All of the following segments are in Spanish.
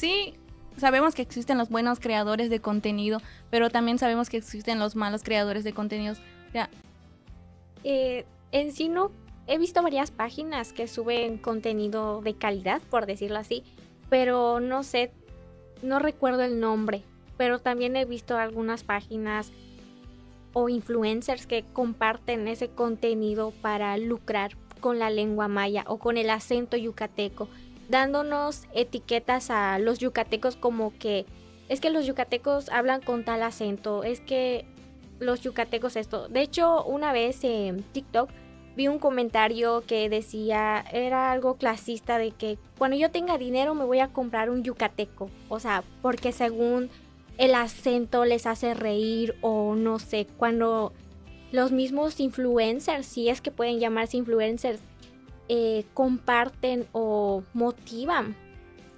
Sí, sabemos que existen los buenos creadores de contenido, pero también sabemos que existen los malos creadores de contenidos. O sea, En sí no he visto varias páginas que suben contenido de calidad, por decirlo así, pero no sé, no recuerdo el nombre, pero también he visto algunas páginas o influencers que comparten ese contenido para lucrar con la lengua maya o con el acento yucateco, dándonos etiquetas a los yucatecos como que es que los yucatecos hablan con tal acento, es que los yucatecos esto. De hecho, una vez en TikTok vi un comentario que decía, era algo clasista de que cuando yo tenga dinero me voy a comprar un yucateco, o sea, porque según el acento les hace reír o no sé, cuando los mismos influencers, si es que pueden llamarse influencers, comparten o motivan,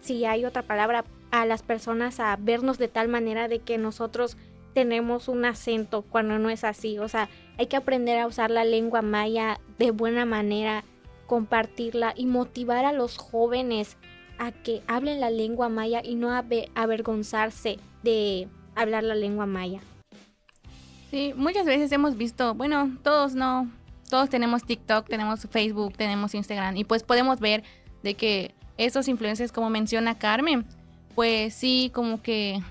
si hay otra palabra, a las personas a vernos de tal manera de que nosotros tenemos un acento cuando no es así. O sea, hay que aprender a usar la lengua maya de buena manera, compartirla y motivar a los jóvenes a que hablen la lengua maya y no avergonzarse de hablar la lengua maya. sí, muchas veces hemos visto, bueno, todos no, todos tenemos TikTok, tenemos Facebook, tenemos Instagram y pues podemos ver de que esos influencers, como menciona Carmen, pues sí, como que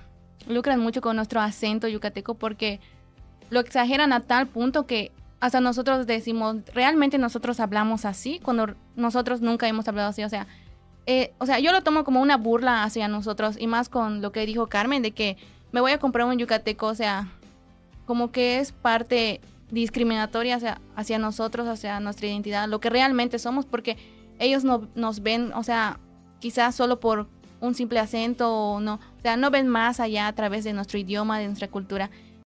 lucran mucho con nuestro acento yucateco porque lo exageran a tal punto que hasta nosotros decimos, ¿realmente nosotros hablamos así? Cuando nosotros nunca hemos hablado así, o sea, yo lo tomo como una burla hacia nosotros y más con lo que dijo Carmen de que me voy a comprar un yucateco, o sea, como que es parte discriminatoria hacia nosotros, hacia nuestra identidad, lo que realmente somos, porque ellos no nos ven, o sea, quizás solo por un simple acento o no, o sea, no ven más allá a través de nuestro idioma, de nuestra cultura.